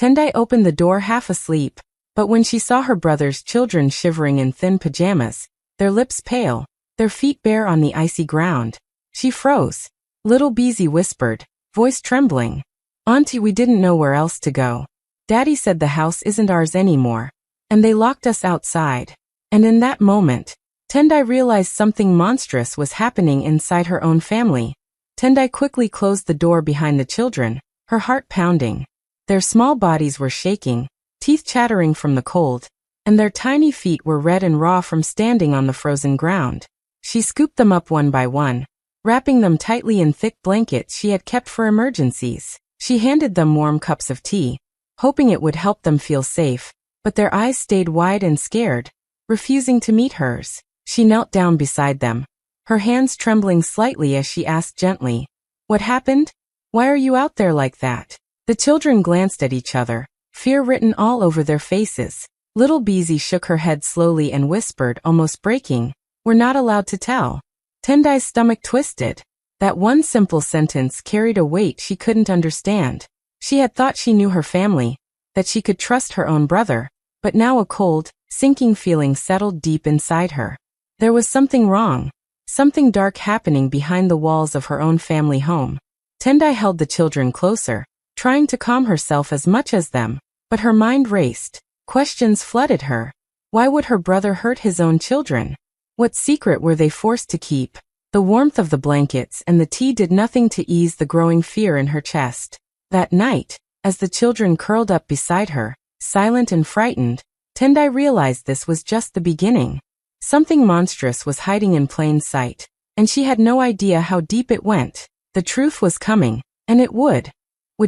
Tendai opened the door half asleep, but when she saw her brother's children shivering in thin pajamas, their lips pale, their feet bare on the icy ground, she froze. Little Beezy whispered, voice trembling. "Auntie, we didn't know where else to go. Daddy said the house isn't ours anymore, and they locked us outside." And in that moment, Tendai realized something monstrous was happening inside her own family. Tendai quickly closed the door behind the children, her heart pounding. Their small bodies were shaking, teeth chattering from the cold, and their tiny feet were red and raw from standing on the frozen ground. She scooped them up one by one, wrapping them tightly in thick blankets she had kept for emergencies. She handed them warm cups of tea, hoping it would help them feel safe, but their eyes stayed wide and scared, refusing to meet hers. She knelt down beside them, her hands trembling slightly as she asked gently, "What happened? Why are you out there like that?" The children glanced at each other, fear written all over their faces. Little Beezy shook her head slowly and whispered, almost breaking, "We're not allowed to tell." Tendai's stomach twisted. That one simple sentence carried a weight she couldn't understand. She had thought she knew her family, that she could trust her own brother, but now a cold, sinking feeling settled deep inside her. There was something wrong, something dark happening behind the walls of her own family home. Tendai held the children closer, trying to calm herself as much as them, but her mind raced. Questions flooded her. Why would her brother hurt his own children? What secret were they forced to keep? The warmth of the blankets and the tea did nothing to ease the growing fear in her chest. That night, as the children curled up beside her, silent and frightened, Tendai realized this was just the beginning. Something monstrous was hiding in plain sight, and she had no idea how deep it went. The truth was coming, and it would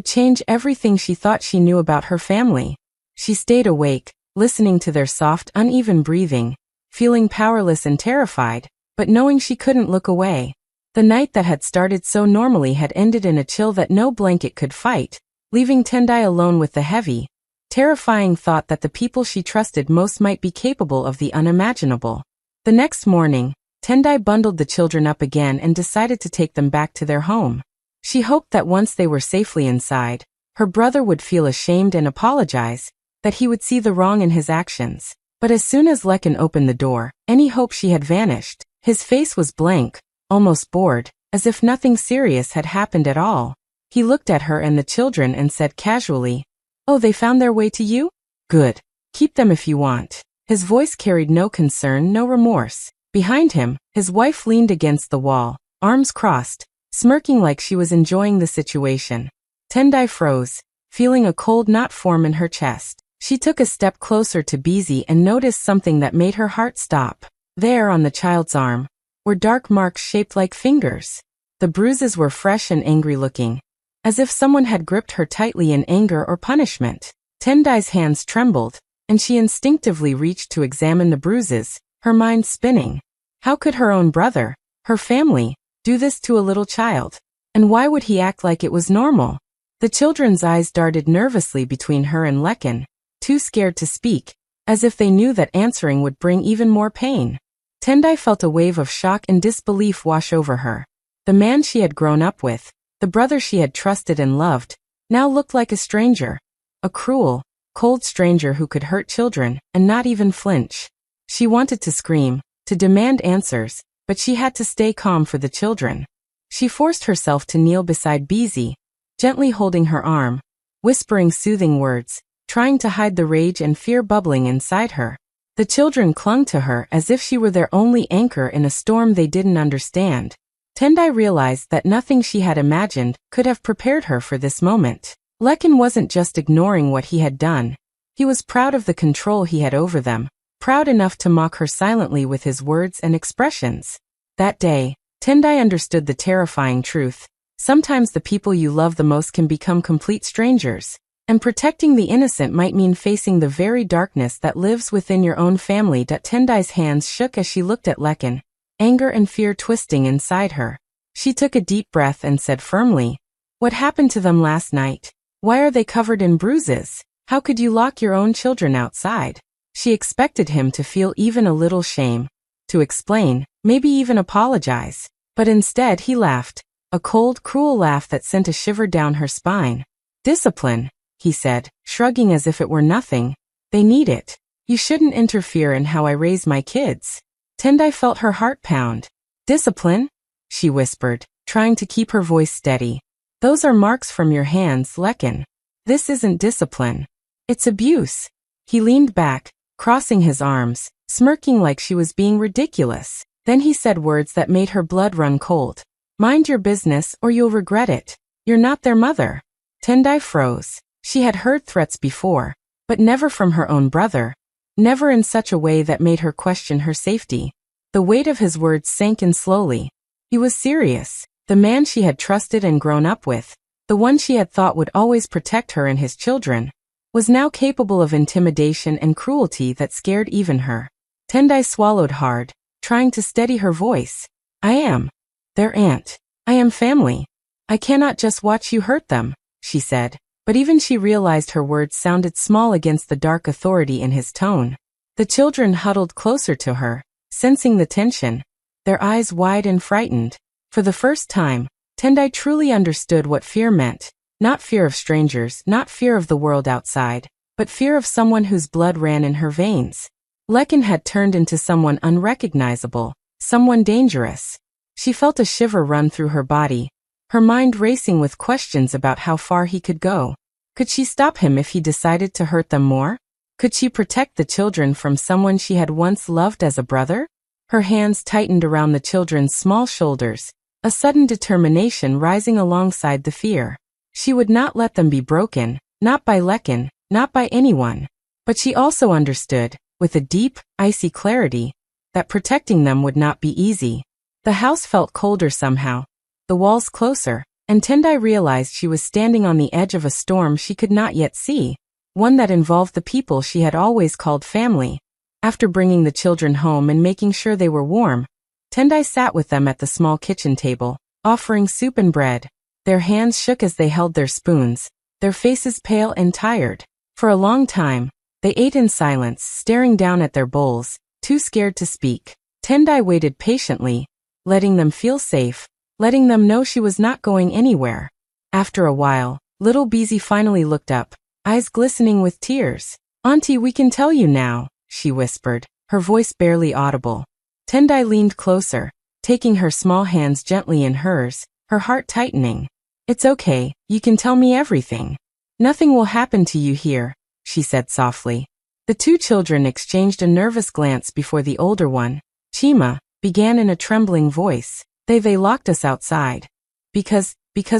change everything she thought she knew about her family. She stayed awake, listening to their soft, uneven breathing, feeling powerless and terrified, but knowing she couldn't look away. The night that had started so normally had ended in a chill that no blanket could fight, leaving Tendai alone with the heavy, terrifying thought that the people she trusted most might be capable of the unimaginable. The next morning, Tendai bundled the children up again and decided to take them back to their home. She hoped that once they were safely inside, her brother would feel ashamed and apologize, that he would see the wrong in his actions. But as soon as Lekin opened the door, any hope she had vanished. His face was blank, almost bored, as if nothing serious had happened at all. He looked at her and the children and said casually, "Oh, they found their way to you? Good. Keep them if you want." His voice carried no concern, no remorse. Behind him, his wife leaned against the wall, arms crossed, smirking like she was enjoying the situation. Tendai froze, feeling a cold knot form in her chest. She took a step closer to Beezy and noticed something that made her heart stop. There, on the child's arm, were dark marks shaped like fingers. The bruises were fresh and angry-looking, as if someone had gripped her tightly in anger or punishment. Tendai's hands trembled, and she instinctively reached to examine the bruises, her mind spinning. How could her own brother, her family, do this to a little child? And why would he act like it was normal? The children's eyes darted nervously between her and Lekin, too scared to speak, as if they knew that answering would bring even more pain. Tendai felt a wave of shock and disbelief wash over her. The man she had grown up with, the brother she had trusted and loved, now looked like a stranger. A cruel, cold stranger who could hurt children and not even flinch. She wanted to scream, to demand answers, but she had to stay calm for the children. She forced herself to kneel beside Beezy, gently holding her arm, whispering soothing words, trying to hide the rage and fear bubbling inside her. The children clung to her as if she were their only anchor in a storm they didn't understand. Tendai realized that nothing she had imagined could have prepared her for this moment. Lekin wasn't just ignoring what he had done. He was proud of the control he had over them, proud enough to mock her silently with his words and expressions. That day, Tendai understood the terrifying truth. Sometimes the people you love the most can become complete strangers, and protecting the innocent might mean facing the very darkness that lives within your own family. Tendai's hands shook as she looked at Lekin, anger and fear twisting inside her. She took a deep breath and said firmly, "What happened to them last night? Why are they covered in bruises? How could you lock your own children outside?" She expected him to feel even a little shame, to explain, maybe even apologize. But instead he laughed, a cold, cruel laugh that sent a shiver down her spine. "Discipline," he said, shrugging as if it were nothing. They need it. You shouldn't interfere in how I raise my kids. Tendai felt her heart pound. Discipline? She whispered, trying to keep her voice steady. Those are marks from your hands, Lekin. This isn't discipline. It's abuse. He leaned back, crossing his arms, smirking like she was being ridiculous. Then he said words that made her blood run cold. Mind your business or you'll regret it. You're not their mother. Tendai froze. She had heard threats before, but never from her own brother. Never in such a way that made her question her safety. The weight of his words sank in slowly. He was serious. The man she had trusted and grown up with, the one she had thought would always protect her and his children, was now capable of intimidation and cruelty that scared even her. Tendai swallowed hard, trying to steady her voice. I am their aunt. I am family. I cannot just watch you hurt them, she said, but even she realized her words sounded small against the dark authority in his tone. The children huddled closer to her, sensing the tension, their eyes wide and frightened. For the first time, Tendai truly understood what fear meant. Not fear of strangers, not fear of the world outside, but fear of someone whose blood ran in her veins. Lekin had turned into someone unrecognizable, someone dangerous. She felt a shiver run through her body, her mind racing with questions about how far he could go. Could she stop him if he decided to hurt them more? Could she protect the children from someone she had once loved as a brother? Her hands tightened around the children's small shoulders, a sudden determination rising alongside the fear. She would not let them be broken, not by Lekin, not by anyone. But she also understood, with a deep, icy clarity, that protecting them would not be easy. The house felt colder somehow, the walls closer, and Tendai realized she was standing on the edge of a storm she could not yet see, one that involved the people she had always called family. After bringing the children home and making sure they were warm, Tendai sat with them at the small kitchen table, offering soup and bread. Their hands shook as they held their spoons, their faces pale and tired. For a long time, they ate in silence, staring down at their bowls, too scared to speak. Tendai waited patiently, letting them feel safe, letting them know she was not going anywhere. After a while, little Beezy finally looked up, eyes glistening with tears. Auntie, we can tell you now, she whispered, her voice barely audible. Tendai leaned closer, taking her small hands gently in hers, her heart tightening. It's okay, you can tell me everything. Nothing will happen to you here, she said softly. The two children exchanged a nervous glance before the older one, Chima, began in a trembling voice. They locked us outside. Because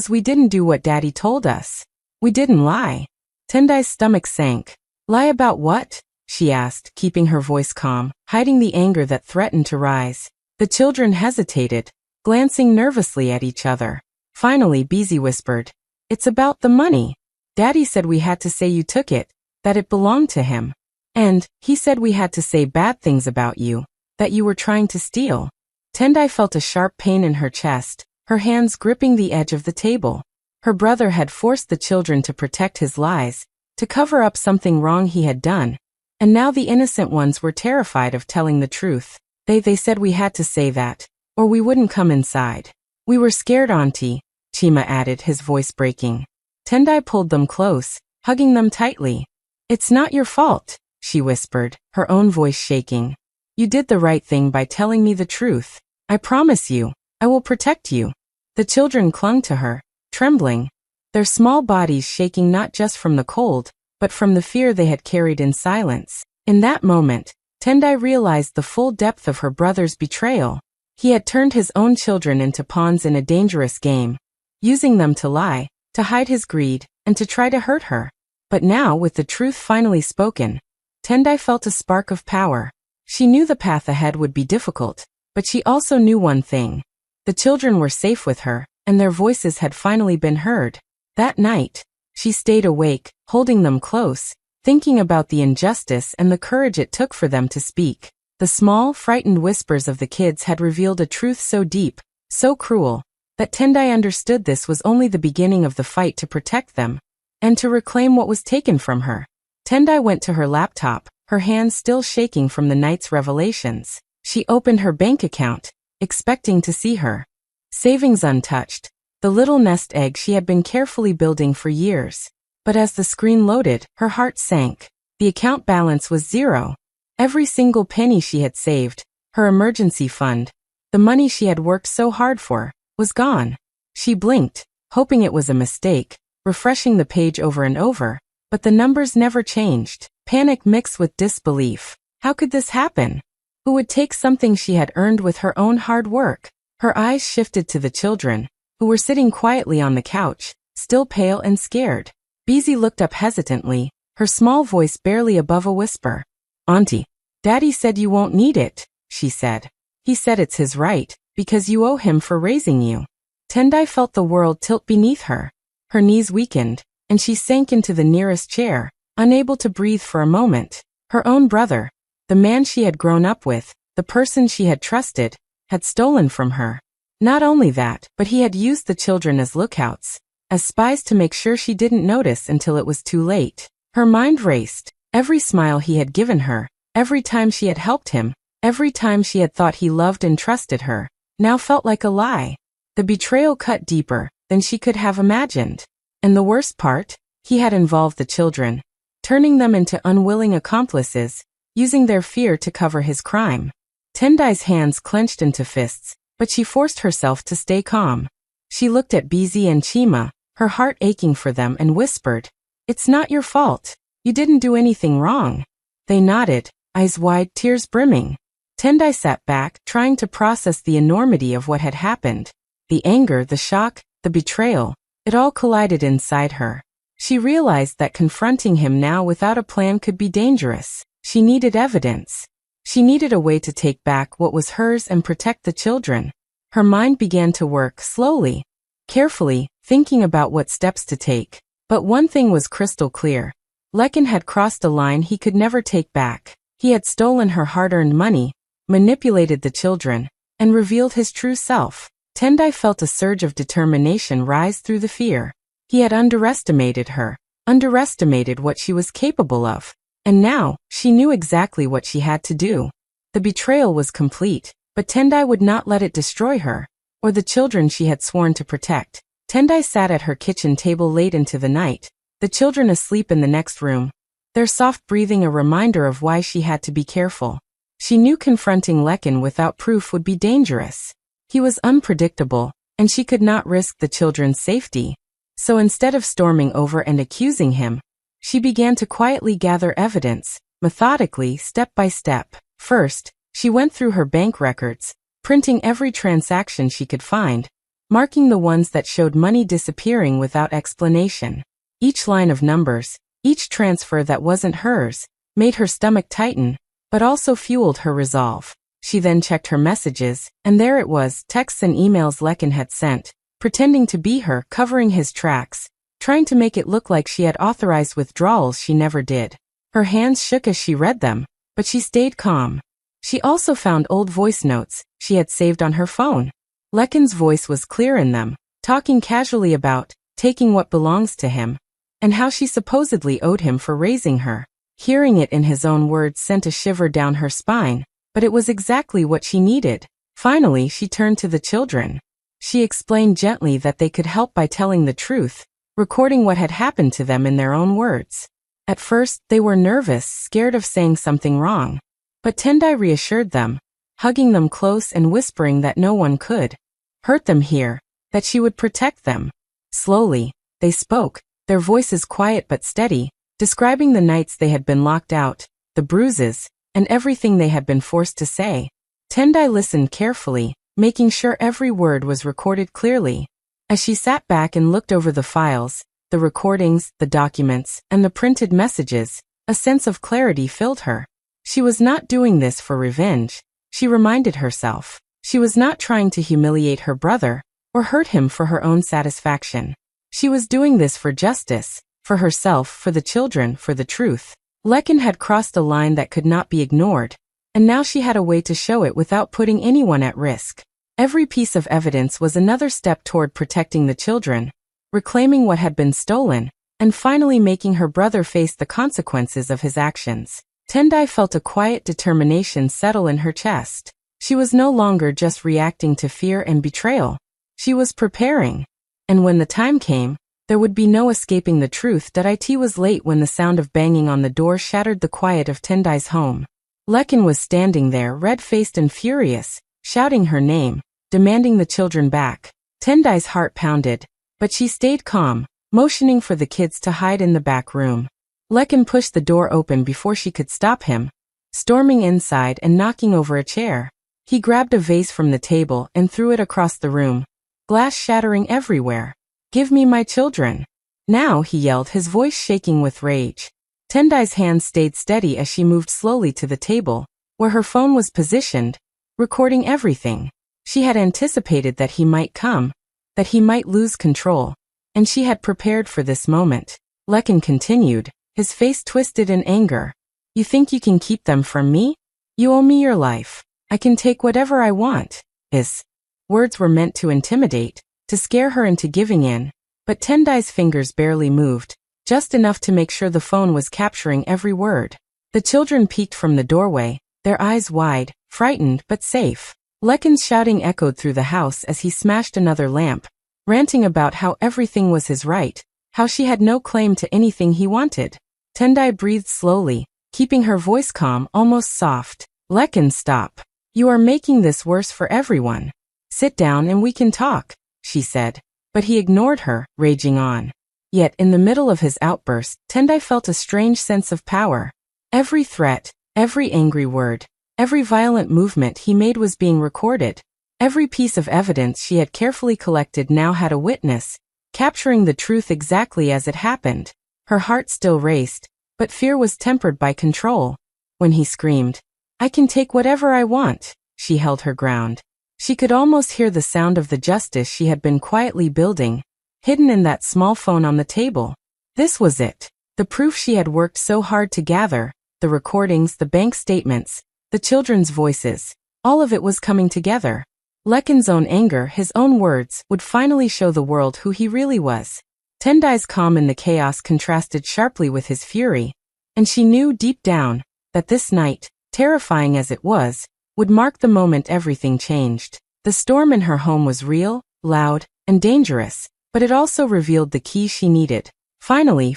we didn't do what Daddy told us. We didn't lie. Tendai's stomach sank. Lie about what? She asked, keeping her voice calm, hiding the anger that threatened to rise. The children hesitated, glancing nervously at each other. Finally, Beezy whispered, It's about the money. Daddy said we had to say you took it, that it belonged to him. And he said we had to say bad things about you, that you were trying to steal. Tendai felt a sharp pain in her chest, her hands gripping the edge of the table. Her brother had forced the children to protect his lies, to cover up something wrong he had done. And now the innocent ones were terrified of telling the truth. They said we had to say that, or we wouldn't come inside. We were scared, Auntie, Chima added, his voice breaking. Tendai pulled them close, hugging them tightly. It's not your fault, she whispered, her own voice shaking. You did the right thing by telling me the truth. I promise you, I will protect you. The children clung to her, trembling, their small bodies shaking not just from the cold, but from the fear they had carried in silence. In that moment, Tendai realized the full depth of her brother's betrayal. He had turned his own children into pawns in a dangerous game, using them to lie, to hide his greed, and to try to hurt her. But now, with the truth finally spoken, Tendai felt a spark of power. She knew the path ahead would be difficult, but she also knew one thing. The children were safe with her, and their voices had finally been heard. That night, she stayed awake, holding them close, thinking about the injustice and the courage it took for them to speak. The small, frightened whispers of the kids had revealed a truth so deep, so cruel, that Tendai understood this was only the beginning of the fight to protect them, and to reclaim what was taken from her. Tendai went to her laptop, her hands still shaking from the night's revelations. She opened her bank account, expecting to see her savings untouched, the little nest egg she had been carefully building for years. But as the screen loaded, her heart sank. The account balance was zero. Every single penny she had saved, her emergency fund, the money she had worked so hard for, was gone. She blinked, hoping it was a mistake, refreshing the page over and over, but the numbers never changed. Panic mixed with disbelief. How could this happen? Who would take something she had earned with her own hard work? Her eyes shifted to the children, who were sitting quietly on the couch, still pale and scared. Beezy looked up hesitantly, her small voice barely above a whisper. "Auntie, Daddy said you won't need it," she said. "He said it's his right, because you owe him for raising you." Tendai felt the world tilt beneath her. Her knees weakened, and she sank into the nearest chair, unable to breathe for a moment. Her own brother, the man she had grown up with, the person she had trusted, had stolen from her. Not only that, but he had used the children as lookouts, as spies to make sure she didn't notice until it was too late. Her mind raced. Every smile he had given her, every time she had helped him, every time she had thought he loved and trusted her, now felt like a lie. The betrayal cut deeper than she could have imagined. And the worst part? He had involved the children, turning them into unwilling accomplices, using their fear to cover his crime. Tendai's hands clenched into fists, but she forced herself to stay calm. She looked at Beezy and Chima, her heart aching for them, and whispered, "It's not your fault. You didn't do anything wrong." They nodded, eyes wide, tears brimming. Tendai sat back, trying to process the enormity of what had happened. The anger, the shock, the betrayal, it all collided inside her. She realized that confronting him now without a plan could be dangerous. She needed evidence. She needed a way to take back what was hers and protect the children. Her mind began to work slowly, carefully, thinking about what steps to take. But one thing was crystal clear. Lekin had crossed a line he could never take back. He had stolen her hard-earned money, manipulated the children, and revealed his true self. Tendai felt a surge of determination rise through the fear. He had underestimated her, underestimated what she was capable of. And now, she knew exactly what she had to do. The betrayal was complete, but Tendai would not let it destroy her, or the children she had sworn to protect. Tendai sat at her kitchen table late into the night, the children asleep in the next room, their soft breathing a reminder of why she had to be careful. She knew confronting Lekin without proof would be dangerous. He was unpredictable, and she could not risk the children's safety. So instead of storming over and accusing him, she began to quietly gather evidence, methodically, step by step. First, she went through her bank records, printing every transaction she could find, marking the ones that showed money disappearing without explanation. Each line of numbers, each transfer that wasn't hers, made her stomach tighten, but also fueled her resolve. She then checked her messages, and there it was, texts and emails Lekin had sent, pretending to be her, covering his tracks, trying to make it look like she had authorized withdrawals she never did. Her hands shook as she read them, but she stayed calm. She also found old voice notes she had saved on her phone. Lekin's voice was clear in them, talking casually about taking what belongs to him, and how she supposedly owed him for raising her. Hearing it in his own words sent a shiver down her spine, but it was exactly what she needed. Finally, she turned to the children. She explained gently that they could help by telling the truth, recording what had happened to them in their own words. At first, they were nervous, scared of saying something wrong. But Tendai reassured them, hugging them close and whispering that no one could hurt them here, that she would protect them. Slowly, they spoke, their voices quiet but steady, describing the nights they had been locked out, the bruises, and everything they had been forced to say. Tendai listened carefully, making sure every word was recorded clearly. As she sat back and looked over the files, the recordings, the documents, and the printed messages, a sense of clarity filled her. She was not doing this for revenge, she reminded herself. She was not trying to humiliate her brother, or hurt him for her own satisfaction. She was doing this for justice, for herself, for the children, for the truth. Lekin had crossed a line that could not be ignored, and now she had a way to show it without putting anyone at risk. Every piece of evidence was another step toward protecting the children, reclaiming what had been stolen, and finally making her brother face the consequences of his actions. Tendai felt a quiet determination settle in her chest. She was no longer just reacting to fear and betrayal. She was preparing. And when the time came, There would be no escaping the truth that it was late when the sound of banging on the door shattered the quiet of Tendai's home. Lekin was standing there, red-faced and furious, shouting her name, demanding the children back. Tendai's heart pounded, but she stayed calm, motioning for the kids to hide in the back room. Lekin pushed the door open before she could stop him, storming inside and knocking over a chair. He grabbed a vase from the table and threw it across the room, glass shattering everywhere. "Give me my children!" "Now," he yelled, his voice shaking with rage. Tendai's hands stayed steady as she moved slowly to the table, where her phone was positioned, recording everything. She had anticipated that he might come, that he might lose control, and she had prepared for this moment. Lekin continued, his face twisted in anger. "You think you can keep them from me? You owe me your life. I can take whatever I want." His words were meant to intimidate, to scare her into giving in, but Tendai's fingers barely moved, just enough to make sure the phone was capturing every word. The children peeked from the doorway, their eyes wide, frightened but safe. Lekin's shouting echoed through the house as he smashed another lamp, ranting about how everything was his right, how she had no claim to anything he wanted. Tendai breathed slowly, keeping her voice calm, almost soft. "Lekin, stop. You are making this worse for everyone. Sit down and we can talk," she said. But he ignored her, raging on. Yet in the middle of his outburst, Tendai felt a strange sense of power. Every threat, every angry word, every violent movement he made was being recorded. Every piece of evidence she had carefully collected now had a witness, capturing the truth exactly as it happened. Her heart still raced, but fear was tempered by control. When he screamed, "I can take whatever I want," she held her ground. She could almost hear the sound of the justice she had been quietly building, hidden in that small phone on the table. This was it, the proof she had worked so hard to gather, the recordings, the bank statements, the children's voices. All of it was coming together. Lekin's own anger, his own words, would finally show the world who he really was. Tendai's calm in the chaos contrasted sharply with his fury, and she knew deep down that this night, terrifying as it was, would mark the moment everything changed. The storm in her home was real, loud, and dangerous, but it also revealed the key she needed. Finally,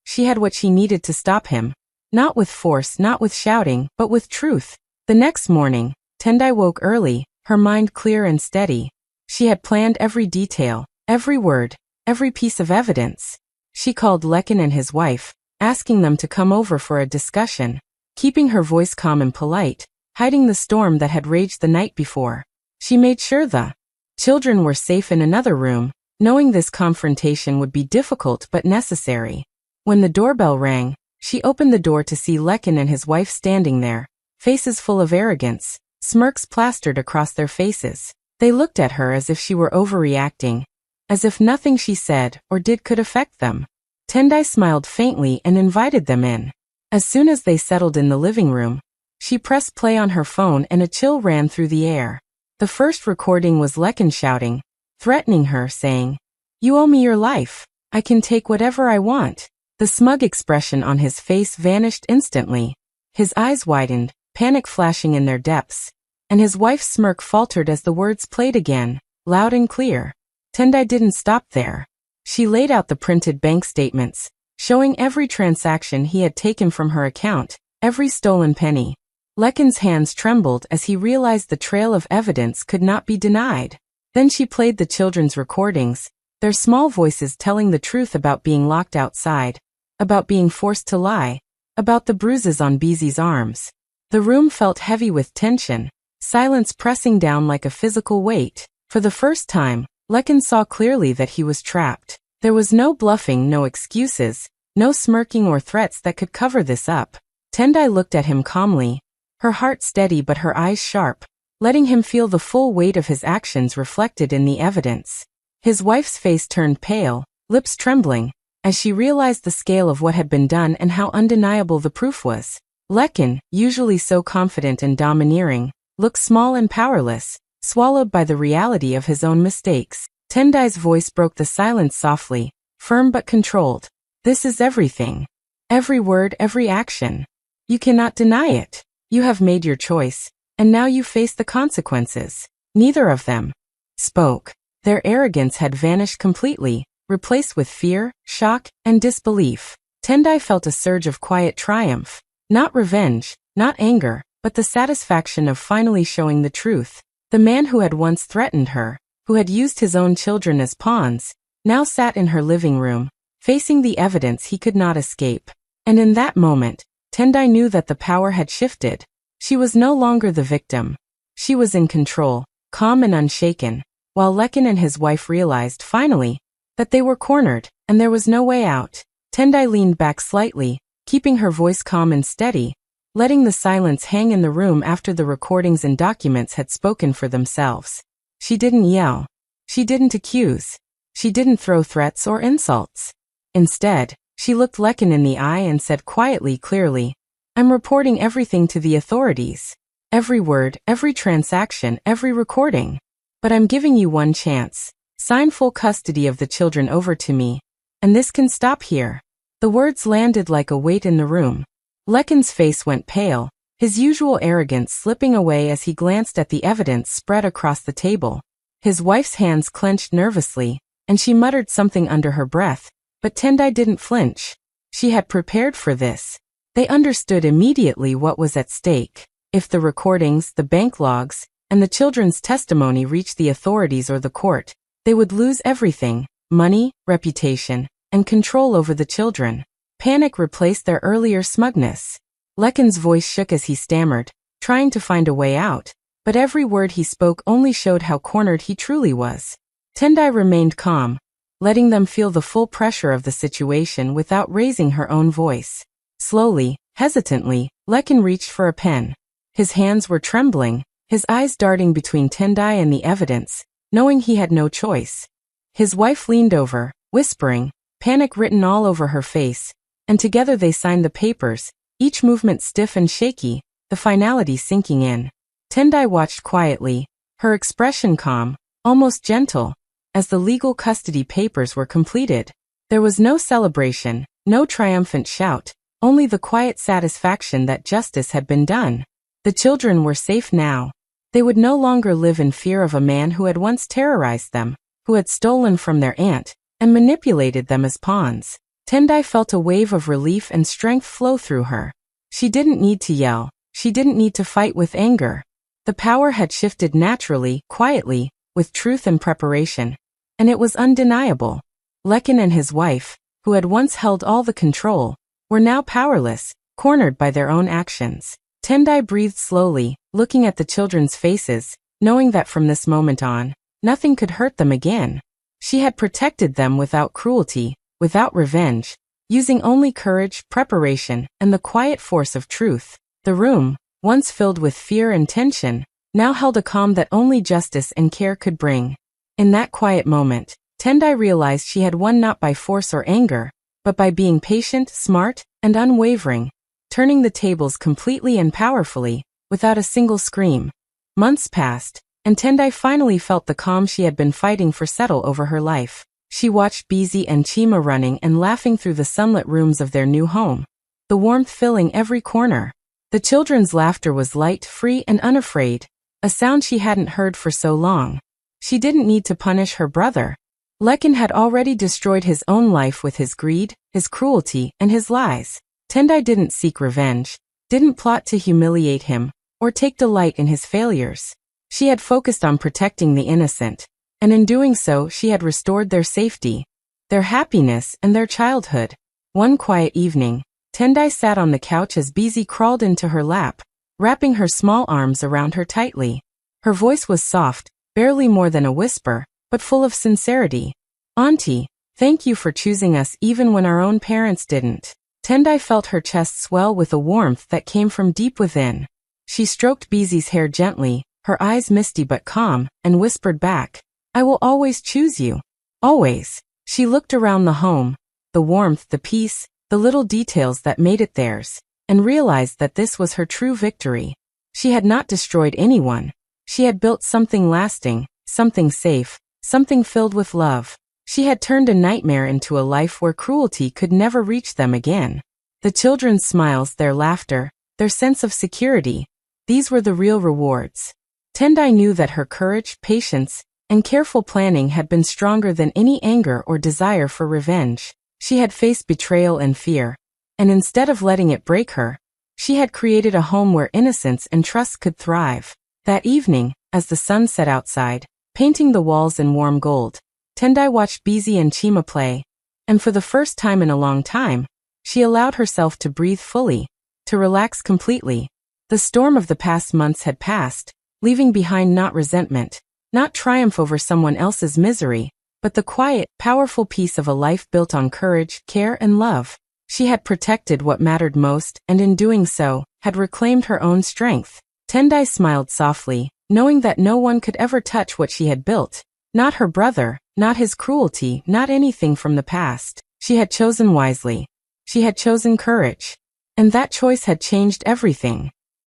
she had what she needed to stop him. Not with force, not with shouting, but with truth. The next morning, Tendai woke early, her mind clear and steady. She had planned every detail, every word, every piece of evidence. She called Lekin and his wife, asking them to come over for a discussion, keeping her voice calm and polite, hiding the storm that had raged the night before. She made sure the children were safe in another room, knowing this confrontation would be difficult but necessary. When the doorbell rang, she opened the door to see Lekin and his wife standing there, faces full of arrogance, smirks plastered across their faces. They looked at her as if she were overreacting, as if nothing she said or did could affect them. Tendai smiled faintly and invited them in. As soon as they settled in the living room, she pressed play on her phone and a chill ran through the air. The first recording was Lekin shouting, threatening her, saying, "You owe me your life. I can take whatever I want." The smug expression on his face vanished instantly. His eyes widened, panic flashing in their depths, and his wife's smirk faltered as the words played again, loud and clear. Tendai didn't stop there. She laid out the printed bank statements, showing every transaction he had taken from her account, every stolen penny. Lekin's hands trembled as he realized the trail of evidence could not be denied. Then she played the children's recordings, their small voices telling the truth about being locked outside, about being forced to lie, about the bruises on Beezy's arms. The room felt heavy with tension, silence pressing down like a physical weight. For the first time, Lekin saw clearly that he was trapped. There was no bluffing, no excuses, no smirking or threats that could cover this up. Tendai looked at him calmly, her heart steady but her eyes sharp, letting him feel the full weight of his actions reflected in the evidence. His wife's face turned pale, lips trembling, as she realized the scale of what had been done and how undeniable the proof was. Lekin, usually so confident and domineering, looked small and powerless, swallowed by the reality of his own mistakes. Tendai's voice broke the silence softly, firm but controlled. "This is everything. Every word, every action. You cannot deny it. You have made your choice, and now you face the consequences." Neither of them spoke. Their arrogance had vanished completely, replaced with fear, shock, and disbelief. Tendai felt a surge of quiet triumph. Not revenge, not anger, but the satisfaction of finally showing the truth. The man who had once threatened her, who had used his own children as pawns, now sat in her living room, facing the evidence he could not escape. And in that moment, Tendai knew that the power had shifted. She was no longer the victim. She was in control, calm and unshaken, while Lekin and his wife realized, finally, that they were cornered, and there was no way out. Tendai leaned back slightly, keeping her voice calm and steady, letting the silence hang in the room after the recordings and documents had spoken for themselves. She didn't yell. She didn't accuse. She didn't throw threats or insults. Instead, she looked Lekin in the eye and said quietly, clearly, "I'm reporting everything to the authorities. Every word, every transaction, every recording. But I'm giving you one chance. Sign full custody of the children over to me. And this can stop here." The words landed like a weight in the room. Lekin's face went pale, his usual arrogance slipping away as he glanced at the evidence spread across the table. His wife's hands clenched nervously, and she muttered something under her breath, but Tendai didn't flinch. She had prepared for this. They understood immediately what was at stake. If the recordings, the bank logs, and the children's testimony reached the authorities or the court, they would lose everything: money, reputation, and control over the children. Panic replaced their earlier smugness. Lekin's voice shook as he stammered, trying to find a way out, but every word he spoke only showed how cornered he truly was. Tendai remained calm, letting them feel the full pressure of the situation without raising her own voice. Slowly, hesitantly, Lekin reached for a pen. His hands were trembling, his eyes darting between Tendai and the evidence, knowing he had no choice. His wife leaned over, whispering, panic written all over her face, and together they signed the papers, each movement stiff and shaky, the finality sinking in. Tendai watched quietly, her expression calm, almost gentle, as the legal custody papers were completed. There was no celebration, no triumphant shout, only the quiet satisfaction that justice had been done. The children were safe now. They would no longer live in fear of a man who had once terrorized them, who had stolen from their aunt, and manipulated them as pawns. Tendai felt a wave of relief and strength flow through her. She didn't need to yell. She didn't need to fight with anger. The power had shifted naturally, quietly, with truth and preparation. And it was undeniable. Lekin and his wife, who had once held all the control, were now powerless, cornered by their own actions. Tendai breathed slowly, looking at the children's faces, knowing that from this moment on, nothing could hurt them again. She had protected them without cruelty, without revenge, using only courage, preparation, and the quiet force of truth. The room, once filled with fear and tension, now held a calm that only justice and care could bring. In that quiet moment, Tendai realized she had won not by force or anger, but by being patient, smart, and unwavering, turning the tables completely and powerfully, without a single scream. Months passed, and Tendai finally felt the calm she had been fighting for settle over her life. She watched Bizi and Chima running and laughing through the sunlit rooms of their new home, the warmth filling every corner. The children's laughter was light, free, and unafraid, a sound she hadn't heard for so long. She didn't need to punish her brother. Lekin had already destroyed his own life with his greed, his cruelty, and his lies. Tendai didn't seek revenge, didn't plot to humiliate him, or take delight in his failures. She had focused on protecting the innocent, and in doing so she had restored their safety, their happiness, and their childhood. One quiet evening, Tendai sat on the couch as Bizi crawled into her lap, wrapping her small arms around her tightly. Her voice was soft, barely more than a whisper, but full of sincerity. "Auntie, thank you for choosing us even when our own parents didn't." Tendai felt her chest swell with a warmth that came from deep within. She stroked Bizi's hair gently, her eyes misty but calm, and whispered back, "I will always choose you. Always." She looked around the home, the warmth, the peace, the little details that made it theirs, and realized that this was her true victory. She had not destroyed anyone. She had built something lasting, something safe, something filled with love. She had turned a nightmare into a life where cruelty could never reach them again. The children's smiles, their laughter, their sense of security, these were the real rewards. Tendai knew that her courage, patience, and careful planning had been stronger than any anger or desire for revenge. She had faced betrayal and fear, and instead of letting it break her, she had created a home where innocence and trust could thrive. That evening, as the sun set outside, painting the walls in warm gold, Tendai watched Bizi and Chima play, and for the first time in a long time, she allowed herself to breathe fully, to relax completely. The storm of the past months had passed, leaving behind not resentment, not triumph over someone else's misery, but the quiet, powerful peace of a life built on courage, care, and love. She had protected what mattered most, and in doing so, had reclaimed her own strength. Tendai smiled softly, knowing that no one could ever touch what she had built. Not her brother, not his cruelty, not anything from the past. She had chosen wisely. She had chosen courage. And that choice had changed everything.